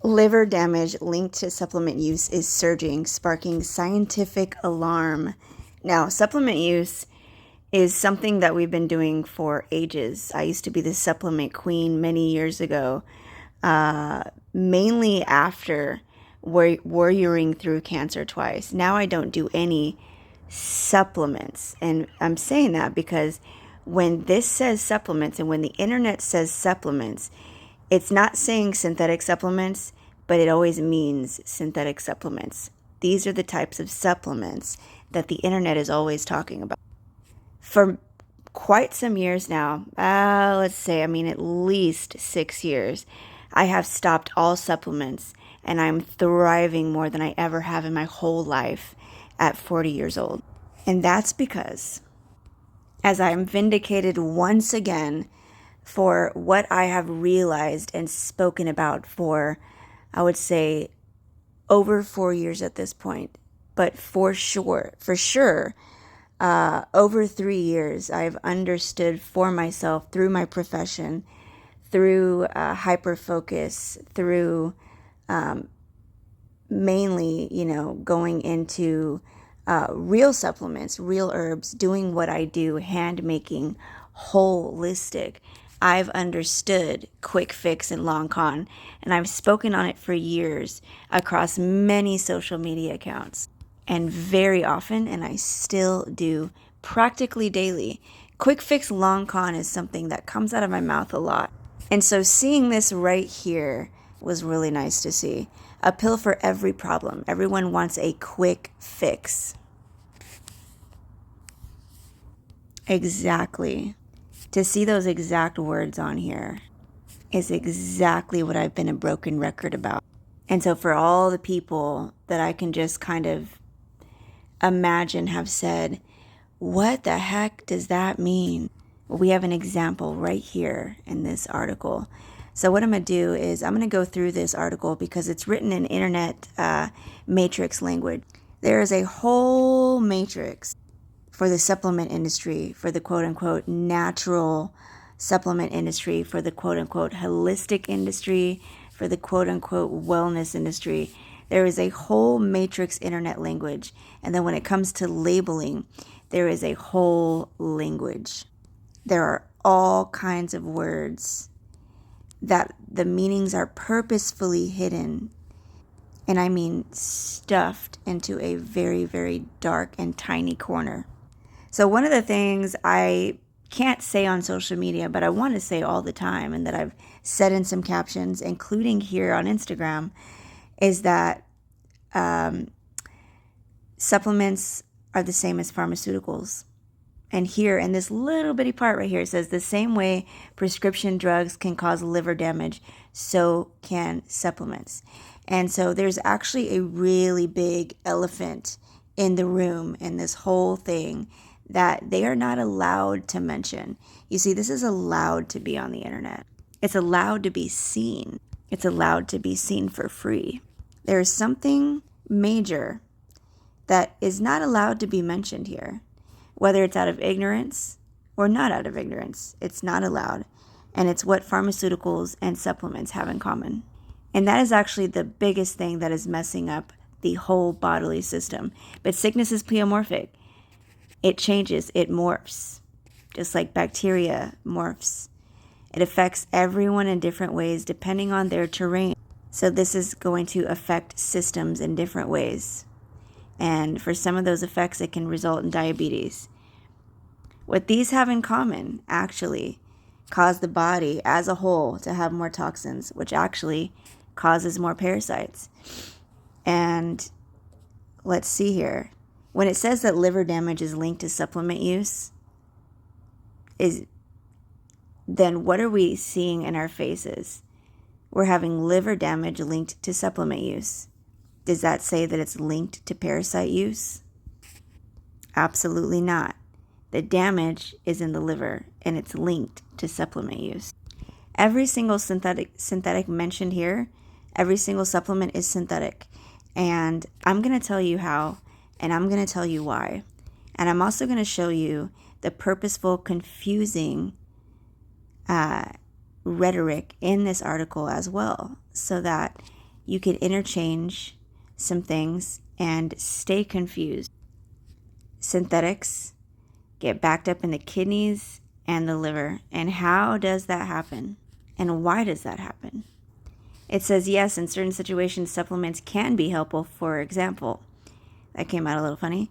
Liver damage linked to supplement use is surging, sparking scientific alarm. Now, supplement use is something that we've been doing for ages. I used to be the supplement queen many years ago, mainly after warrioring through cancer twice. Now I don't do any supplements. And I'm saying that because when this says supplements and when the internet says supplements, it's not saying synthetic supplements, but it always means synthetic supplements. These are the types of supplements that the internet is always talking about. For quite some years now, let's say, at least 6 years, I have stopped all supplements and I'm thriving more than I ever have in my whole life at 40 years old. And that's because, as I'm vindicated once again for what I have realized and spoken about for, I would say, over 4 years at this point, but for sure, over 3 years, I've understood for myself through my profession, through hyper focus, through mainly, going into real supplements, real herbs, doing what I do, hand making, holistic. I've understood quick fix and long con, and I've spoken on it for years across many social media accounts. And very often, and I still do practically daily, quick fix long con is something that comes out of my mouth a lot. And so seeing this right here was really nice to see. A pill for every problem. Everyone wants a quick fix. Exactly. To see those exact words on here is exactly what I've been a broken record about. And so for all the people that I can just kind of imagine have said, what the heck does that mean? Well, we have an example right here in this article. So what I'm going to do is I'm going to go through this article because it's written in internet matrix language. There is a whole matrix for the supplement industry, for the quote-unquote natural supplement industry, for the quote-unquote holistic industry, for the quote-unquote wellness industry. There is a whole matrix internet language. And then when it comes to labeling, there is a whole language. There are all kinds of words that the meanings are purposefully hidden, and I mean stuffed into a very, very dark and tiny corner. So one of the things I can't say on social media, but I want to say all the time, and that I've said in some captions, including here on Instagram, is that supplements are the same as pharmaceuticals. And here in this little bitty part right here, it says the same way prescription drugs can cause liver damage, so can supplements. And so there's actually a really big elephant in the room in this whole thing that they are not allowed to mention. You see, this is allowed to be on the internet. It's allowed to be seen. It's allowed to be seen for free. There is something major that is not allowed to be mentioned here. Whether it's out of ignorance or not out of ignorance, it's not allowed. And it's what pharmaceuticals and supplements have in common. And that is actually the biggest thing that is messing up the whole bodily system. But sickness is pleomorphic. It changes, it morphs, just like bacteria morphs. It affects everyone in different ways depending on their terrain. So this is going to affect systems in different ways. And for some of those effects, it can result in diabetes. What these have in common actually cause the body as a whole to have more toxins, which actually causes more parasites. And let's see here. When it says that liver damage is linked to supplement use, then what are we seeing in our faces? We're having liver damage linked to supplement use. Does that say that it's linked to parasite use? Absolutely not. The damage is in the liver and it's linked to supplement use. Every single synthetic mentioned here, every single supplement is synthetic. And I'm going to tell you how, and I'm going to tell you why. And I'm also going to show you the purposeful, confusing rhetoric in this article as well, so that you could interchange some things and stay confused. Synthetics get backed up in the kidneys and the liver. And how does that happen? And why does that happen? It says, yes, in certain situations, supplements can be helpful. For example, that came out a little funny.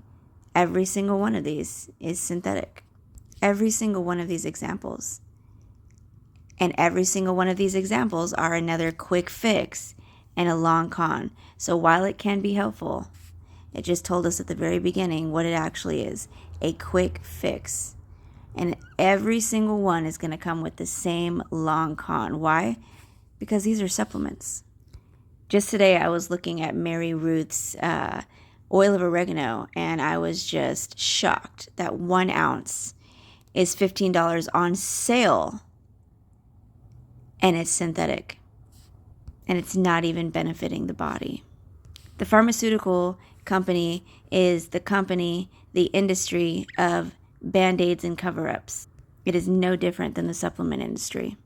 Every single one of these is synthetic. Every single one of these examples. And every single one of these examples are another quick fix and a long con. So while it can be helpful, it just told us at the very beginning what it actually is, a quick fix. And every single one is going to come with the same long con. Why? Because these are supplements. Just today I was looking at Mary Ruth's oil of oregano, and I was just shocked that 1 ounce is $15 on sale, and it's synthetic, and it's not even benefiting the body. The pharmaceutical company is the industry of Band-Aids and cover-ups. It is no different than the supplement industry.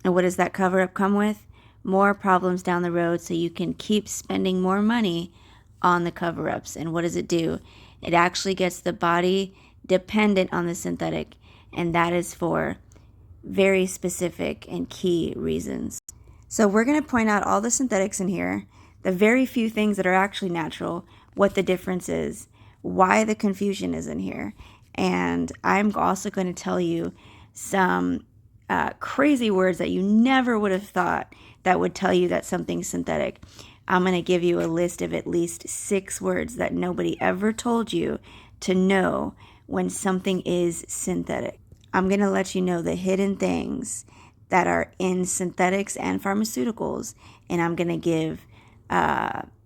And what does that cover-up come with? More problems down the road, so you can keep spending more money on the cover-ups. And what does it do? It actually gets the body dependent on the synthetic, and that is for very specific and key reasons. So we're going to point out all the synthetics in here, the very few things that are actually natural, what the difference is, why the confusion is in here. And I'm also going to tell you some crazy words that you never would have thought that would tell you that something's synthetic. I'm going to give you a list of at least 6 words that nobody ever told you to know when something is synthetic. I'm going to let you know the hidden things that are in synthetics and pharmaceuticals, and I'm going to give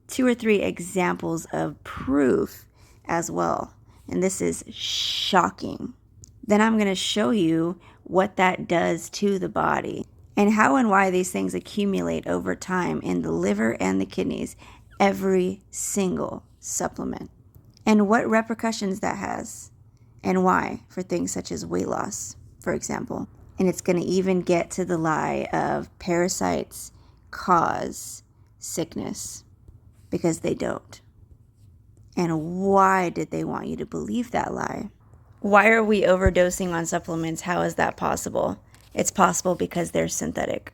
2 or 3 examples of proof as well. And this is shocking. Then I'm going to show you what that does to the body and how and why these things accumulate over time in the liver and the kidneys, every single supplement, and what repercussions that has and why for things such as weight loss, for example. And it's going to even get to the lie of parasites cause sickness, because they don't. And why did they want you to believe that lie? Why are we overdosing on supplements? How is that possible? It's possible because they're synthetic.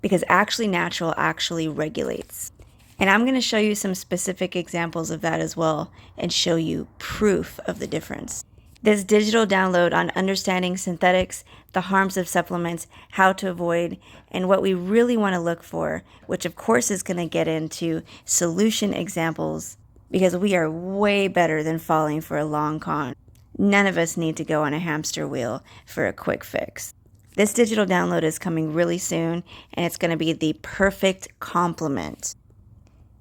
Because actually natural actually regulates. And I'm going to show you some specific examples of that as well, and show you proof of the difference. This digital download on understanding synthetics, the harms of supplements, how to avoid, and what we really want to look for, which of course is going to get into solution examples, because we are way better than falling for a long con. None of us need to go on a hamster wheel for a quick fix. This digital download is coming really soon, and it's going to be the perfect complement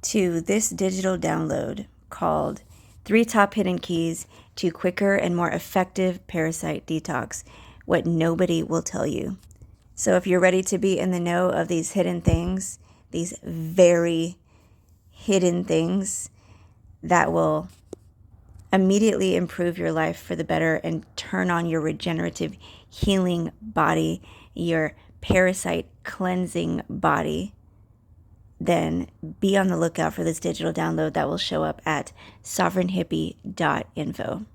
to this digital download called 3 Top Hidden Keys to Quicker and More Effective Parasite Detox, what nobody will tell you. So if you're ready to be in the know of these hidden things, these very hidden things that will immediately improve your life for the better and turn on your regenerative healing body, your parasite cleansing body, then be on the lookout for this digital download that will show up at sovereignhippie.info.